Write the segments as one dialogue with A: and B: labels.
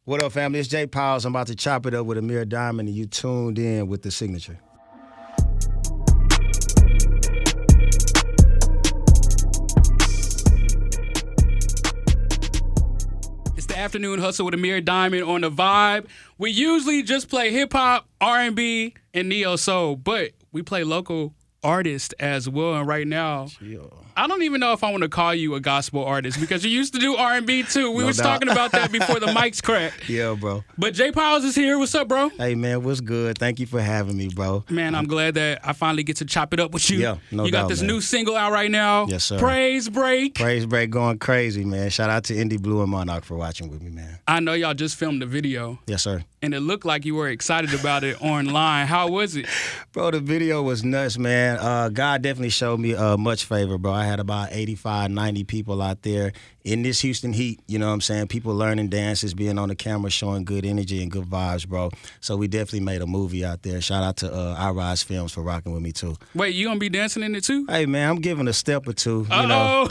A: What up, family? It's Jay Pyles. I'm about to chop it up with Amir Diamond, and you tuned in with The Signature.
B: It's the Afternoon Hustle with Amir Diamond on The Vibe. We usually just play hip-hop, R&B, and neo-soul, but we play local artists as well. And right now, I don't even know if I want to call you a gospel artist because you used to do R&B too. We was talking about that before the mics cracked.
A: Yeah, bro.
B: But Jay Pyles is here. What's up, bro?
A: Hey, man, what's good? Thank you for having me, bro.
B: Man, I'm glad that I finally get to chop it up with you.
A: Yeah, no doubt,
B: you got this new single out right now.
A: Yes, sir.
B: Praise Break.
A: Praise Break going crazy, man. Shout out to Indie Blue and Monarch for watching with me, man.
B: I know y'all just filmed the video.
A: Yes, sir.
B: And it looked like you were excited about it online. How was it?
A: Bro, the video was nuts, man. God definitely showed me much favor, bro. I had about 85, 90 people out there in this Houston heat, you know what I'm saying? People learning dances, being on the camera, showing good energy and good vibes, bro. So we definitely made a movie out there. Shout out to I Rise Films for rocking with me, too.
B: Wait, you gonna be dancing in it, too?
A: Hey, man, I'm giving a step or two, you know.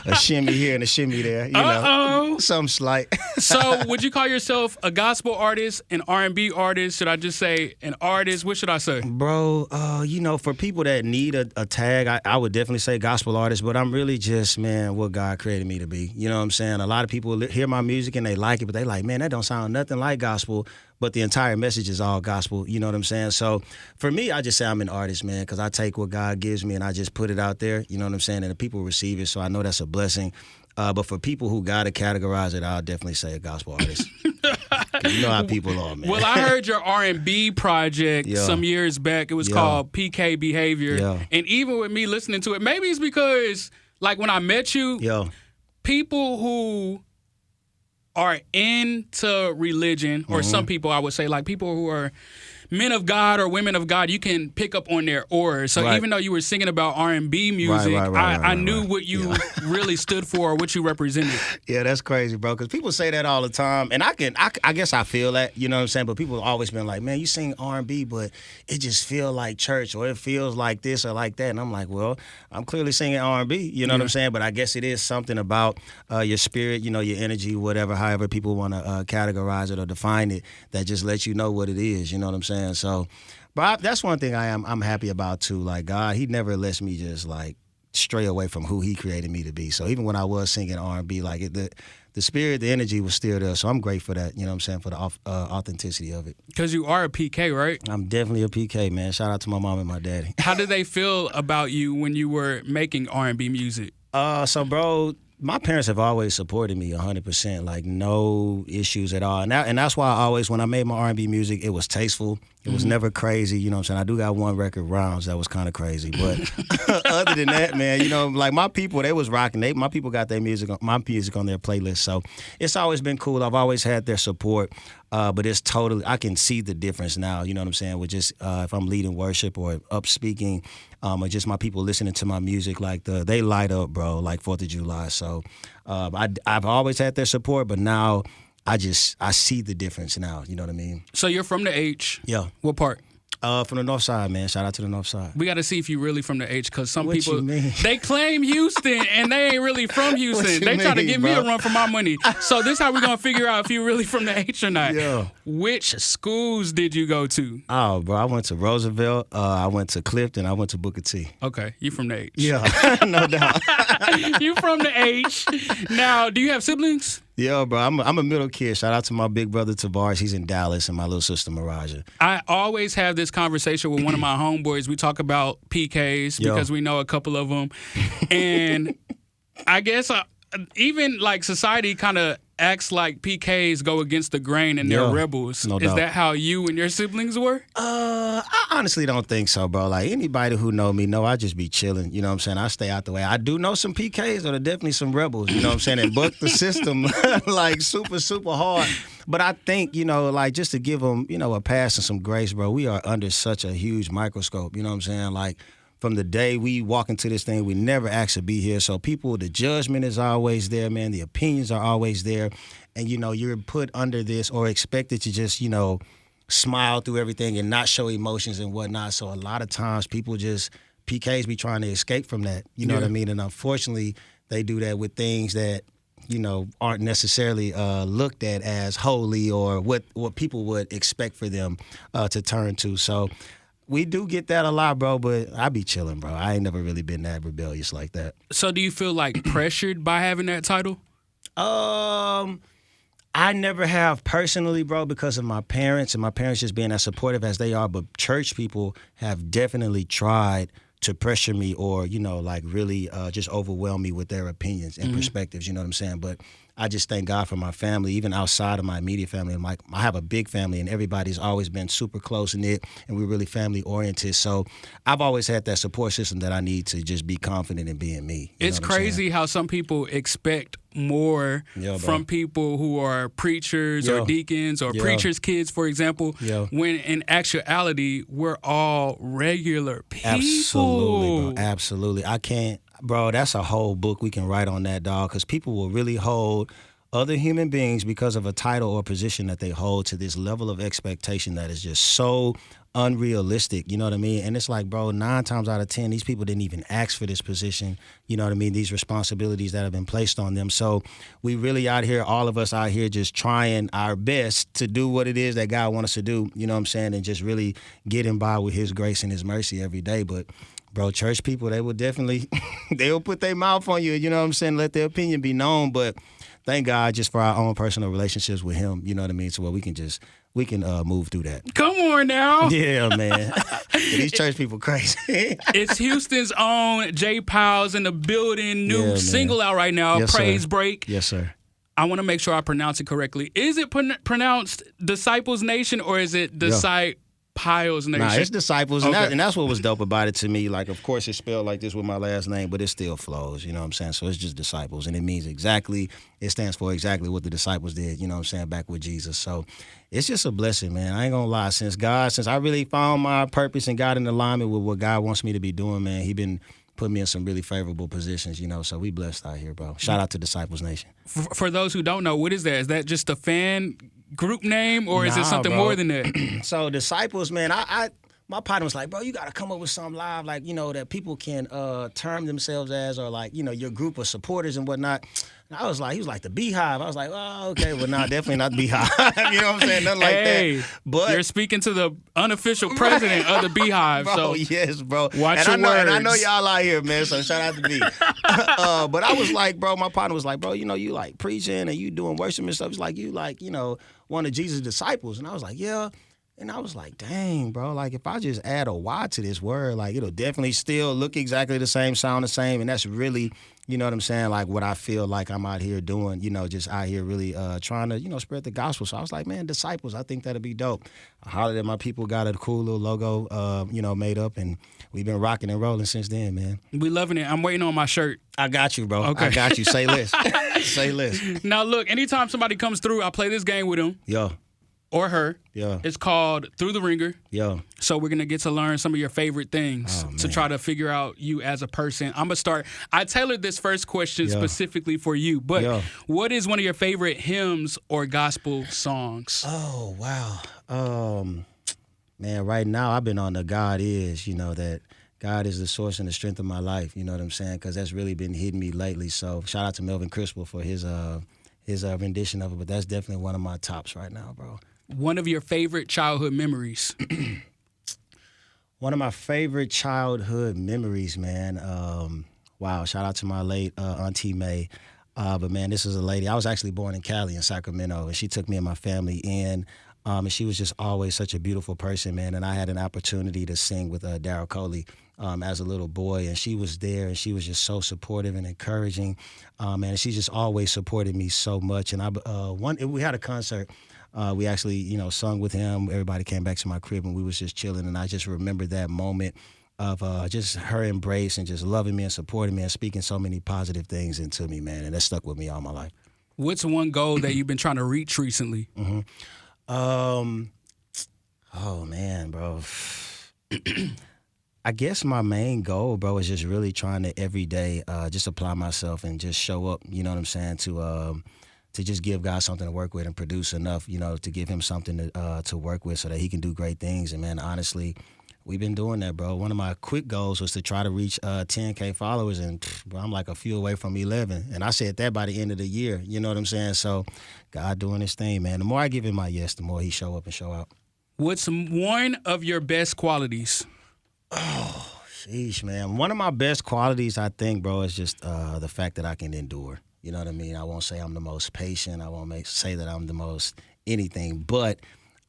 A: A shimmy here and a shimmy there, you know. Something slight.
B: So would you call yourself a gospel artist, an R&B artist? Should I just say an artist? What should I say?
A: Bro, you know, for people that need a tag, I would definitely say gospel artist, but I'm really just, man, what God created me to be. You know what I'm saying? A lot of people hear my music and they like it, but they like, man, that don't sound nothing like gospel, but the entire message is all gospel. You know what I'm saying? So for me, I just say I'm an artist, man, because I take what God gives me and I just put it out there. You know what I'm saying? And the people receive it, so I know that's a blessing. But for people who got to categorize it, I'll definitely say a gospel artist. You know how people are, man.
B: Well, I heard your R&B project some years back. It was called PK Behavior.
A: Yeah.
B: And even with me listening to it, maybe it's because, like, when I met you, people who are into religion, or some people, I would say, like people who are men of God or women of God, you can pick up on their auras. So even though you were singing about R&B music, I knew what you really stood for, or what you represented.
A: Yeah, that's crazy, bro, because people say that all the time, and I guess I feel that, you know what I'm saying, but people have always been like, man, you sing R&B, but it just feel like church, or it feels like this or like that, and I'm like, well, I'm clearly singing R&B, you know what I'm saying, but I guess it is something about your spirit, you know, your energy, whatever, however people want to categorize it or define it, that just lets you know what it is, you know what I'm saying? So, but that's one thing I'm happy about too. Like God, He never lets me just like stray away from who He created me to be. So even when I was singing R&B, like the spirit, the energy was still there. So I'm grateful for that. You know what I'm saying, for the authenticity of it.
B: Because you are a PK, right?
A: I'm definitely a PK, man. Shout out to my mom and my daddy.
B: How did they feel about you when you were making R&B music?
A: So bro, my parents have always supported me 100%, like no issues at all. And that's why I always, when I made my R&B music, it was tasteful. It was never crazy, you know what I'm saying? I do got one record, Rounds, that was kind of crazy. But other than that, man, you know, like my people, they was rocking. My people got my music on their playlist. So it's always been cool. I've always had their support. But it's totally, I can see the difference now, you know what I'm saying, with just if I'm leading worship or up speaking, or just my people listening to my music, like they light up, bro, like 4th of July. So I've always had their support, but now I see the difference now, you know what I mean?
B: So you're from the H.
A: Yeah.
B: What part?
A: From the north side, man. Shout out to the north side.
B: We got to see if you really from the H, because some
A: What
B: people,
A: you mean?
B: they claim Houston and they ain't really from Houston. They try to
A: mean,
B: give
A: bro?
B: me a run for my money. So this how we going to figure out if you really from the H or not.
A: Yeah.
B: Which schools did you go to?
A: Oh, bro, I went to Roosevelt, I went to Clifton, I went to Booker T.
B: Okay, you from the H.
A: Yeah, no doubt.
B: You from the H. Now, do you have siblings?
A: Yeah, bro, I'm a middle kid. Shout out to my big brother Tavares. He's in Dallas, and my little sister Maraja.
B: I always have this conversation with one of my homeboys. We talk about PKs because we know a couple of them. And I guess even like society kind of acts like PKs go against the grain and they're rebels.
A: No
B: Is
A: doubt.
B: that how you and your siblings were?
A: I honestly don't think so, bro. Like, anybody who know me know I just be chilling, you know what I'm saying? I stay out the way. I do know some PKs, or definitely some rebels, you know what I'm saying, and buck the system like super, super hard. But I think, you know, like, just to give them, you know, a pass and some grace, bro, we are under such a huge microscope, you know what I'm saying? Like, from the day we walk into this thing, we never ask to be here. So people, the judgment is always there, man. The opinions are always there. And, you know, you're put under this or expected to just, you know, smile through everything and not show emotions and whatnot. So a lot of times people just, PKs be trying to escape from that. You know what I mean? And unfortunately, they do that with things that aren't necessarily looked at as holy or what people would expect for them to turn to. So we do get that a lot, bro, but I be chilling, bro. I ain't never really been that rebellious like that.
B: So do you feel like pressured by having that title?
A: I never have personally, bro, because of my parents and my parents just being as supportive as they are. But church people have definitely tried to pressure me or, really just overwhelm me with their opinions and perspectives, you know what I'm saying? But I just thank God for my family, even outside of my immediate family. I have a big family, and everybody's always been super close-knit, and we're really family-oriented. So I've always had that support system that I need to just be confident in being me.
B: It's crazy how some people expect more from people who are preachers or deacons or preachers' kids, for example, when in actuality, we're all regular people.
A: Absolutely, bro. Absolutely. I can't. Bro, that's a whole book we can write on that, dog, because people will really hold other human beings because of a title or position that they hold to this level of expectation that is just so unrealistic, you know what I mean? And it's like, bro, 9 times out of 10, these people didn't even ask for this position, you know what I mean? These responsibilities that have been placed on them. So we really out here, all of us out here just trying our best to do what it is that God wants us to do, you know what I'm saying? And just really getting by with his grace and his mercy every day. But bro, church people, they will definitely, they'll put their mouth on you, you know what I'm saying, let their opinion be known. But thank God just for our own personal relationships with him, you know what I mean, so where we can move through that.
B: Come on now.
A: Yeah, man. These church people crazy.
B: It's Houston's own J. Pyles in the building. New single out right now,
A: yes,
B: Praise
A: sir.
B: Break.
A: Yes, sir.
B: I want to make sure I pronounce it correctly. Is it pronounced Disciples Nation or is it Pyles Nation?
A: Nah, it's Disciples,
B: Okay.
A: and that's what was dope about it to me. Like, of course, it's spelled like this with my last name, but it still flows, you know what I'm saying? So it's just Disciples, and it stands for exactly what the disciples did, you know what I'm saying, back with Jesus. So it's just a blessing, man. I ain't gonna lie. Since I really found my purpose and got in alignment with what God wants me to be doing, man, he been putting me in some really favorable positions, you know, so we blessed out here, bro. Shout out to Disciples Nation.
B: For those who don't know, what is that? Is that just a fan group name, or is it something more than that?
A: So Disciples, man, my partner was like, bro, you got to come up with something live, like, that people can term themselves as, or like, your group of supporters and whatnot. And he was like, the Beehive. I was like, oh, okay, well, nah, definitely not the Beehive. You know what I'm saying? Nothing like that. But
B: you're speaking to the unofficial president of the Beehive.
A: Bro,
B: so
A: yes, bro.
B: Watch your words.
A: And I know y'all out here, man, so shout out to B. But I was like, bro, my partner was like, bro, you like preaching and you doing worship and stuff. It's like you like, one of Jesus' disciples. And I was like, yeah. And I was like, dang, bro, like if I just add a Y to this word, like it'll definitely still look exactly the same, sound the same. And that's really, you know what I'm saying, like what I feel like I'm out here doing, just out here really trying to, spread the gospel. So I was like, man, Disciples, I think that'd be dope. I hollered at my people, got a cool little logo, made up, and we've been rocking and rolling since then, man.
B: We loving it. I'm waiting on my shirt.
A: I got you, bro.
B: Okay.
A: I got you. Say less. Say less.
B: Now, look, anytime somebody comes through, I play this game with them.
A: Yo.
B: Or her.
A: Yeah.
B: It's called Through the Ringer.
A: Yeah.
B: So we're going to get to learn some of your favorite things to try to figure out you as a person. I'm going to start. I tailored this first question specifically for you, but what is one of your favorite hymns or gospel songs?
A: Oh, wow. Man, right now I've been on the God Is, that God is the source and the strength of my life, you know what I'm saying? Because that's really been hitting me lately. So shout out to Melvin Crispell for his rendition of it, but that's definitely one of my tops right now, bro.
B: One of your favorite childhood memories?
A: One of my favorite childhood memories, man. Wow, shout out to my late Auntie May. But, man, this is a lady. I was actually born in Cali, in Sacramento, and she took me and my family in. And she was just always such a beautiful person, man. And I had an opportunity to sing with Daryl Coley as a little boy. And she was there, and she was just so supportive and encouraging. And she just always supported me so much. And we had a concert. We actually, sung with him. Everybody came back to my crib, and we was just chilling. And I just remember that moment of just her embrace and just loving me and supporting me and speaking so many positive things into me, man. And that stuck with me all my life.
B: What's one goal that you've been trying to reach recently?
A: Mm-hmm. Oh, man, bro. I guess my main goal, bro, is just really trying to every day just apply myself and just show up, you know what I'm saying, to just give God something to work with and produce enough, to give him something to work with so that he can do great things. And, man, honestly, We've been doing that, bro. One of my quick goals was to try to reach 10K followers, and bro, I'm like a few away from 11. And I said that by the end of the year. You know what I'm saying? So God doing his thing, man. The more I give him my yes, the more he show up and show out.
B: What's one of your best qualities?
A: Oh, sheesh, man. One of my best qualities, I think, bro, is just the fact that I can endure. You know what I mean? I won't say I'm the most patient. I won't say that I'm the most anything, but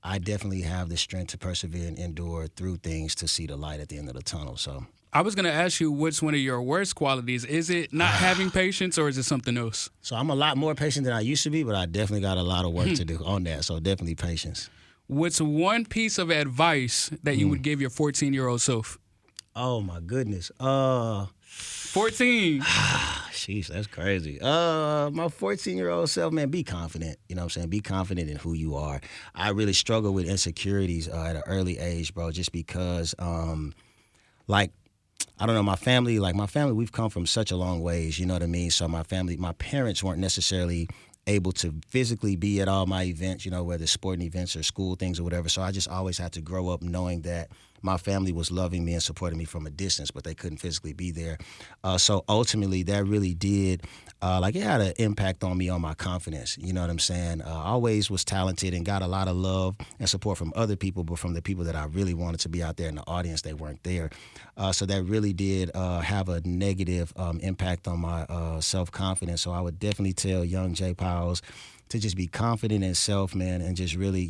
A: I definitely have the strength to persevere and endure through things to see the light at the end of the tunnel. So
B: I was going to ask you what's one of your worst qualities. Is it not having patience, or is it something else?
A: So I'm a lot more patient than I used to be, but I definitely got a lot of work to do on that. So definitely patience. What's
B: one piece of advice that you would give your 14-year-old self?
A: Oh, my goodness.
B: 14.
A: Sheesh, that's crazy. My 14-year-old self, man, be confident. You know what I'm saying? Be confident in who you are. I really struggle with insecurities at an early age, bro, just because, like, I don't know, my family, we've come from such a long ways, you know what I mean? So my parents weren't necessarily able to physically be at all my events, you know, whether it's sporting events or school things or whatever. So I just always had to grow up knowing that my family was loving me and supporting me from a distance, but they couldn't physically be there. So ultimately, that really did, it had an impact on me, on my confidence. You know what I'm saying? I always was talented and got a lot of love and support from other people, but from the people that I really wanted to be out there in the audience, they weren't there. So that really did have a negative impact on my self-confidence. So I would definitely tell young J. Pyles to just be confident in self, man, and just really,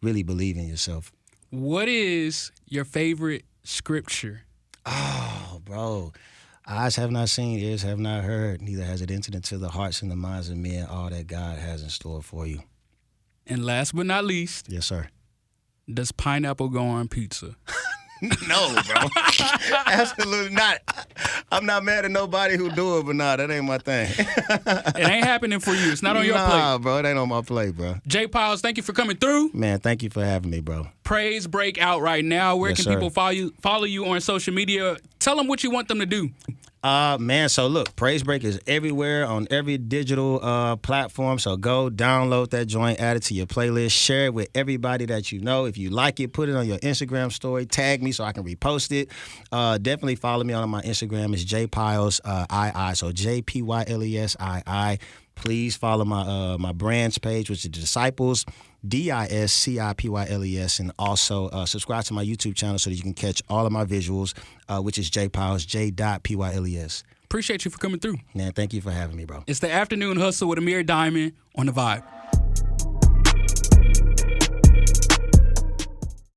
A: really believe in yourself.
B: What is your favorite scripture?
A: Oh, bro. Eyes have not seen, ears have not heard, neither has it entered into the hearts and the minds of men all that God has in store for you.
B: And last but not least.
A: Yes, sir.
B: Does pineapple go on pizza?
A: No, bro. Absolutely not. I'm not mad at nobody who do it, but nah, that ain't my thing.
B: It ain't happening for you. It's not on your plate.
A: Nah, bro, it ain't on my plate, bro.
B: J. Pyles, thank you for coming through.
A: Man, thank you for having me, bro.
B: Praise Break out right now. Where can people follow you on social media? Tell them what you want them to do.
A: Man, so look, Praise Break is everywhere on every digital platform. So go download that joint, add it to your playlist, share it with everybody that you know. If you like it, put it on your Instagram story, tag me so I can repost it. Definitely follow me on my Instagram. It's JPyles II, so JPYLESII. Please follow my brand's page, which is Disciples, DISCIPYLES, and also subscribe to my YouTube channel so that you can catch all of my visuals, which is JPyles, J.Pyles.
B: Appreciate you for coming through.
A: Man, thank you for having me, bro.
B: It's the Afternoon Hustle with Amir Diamond on The Vibe.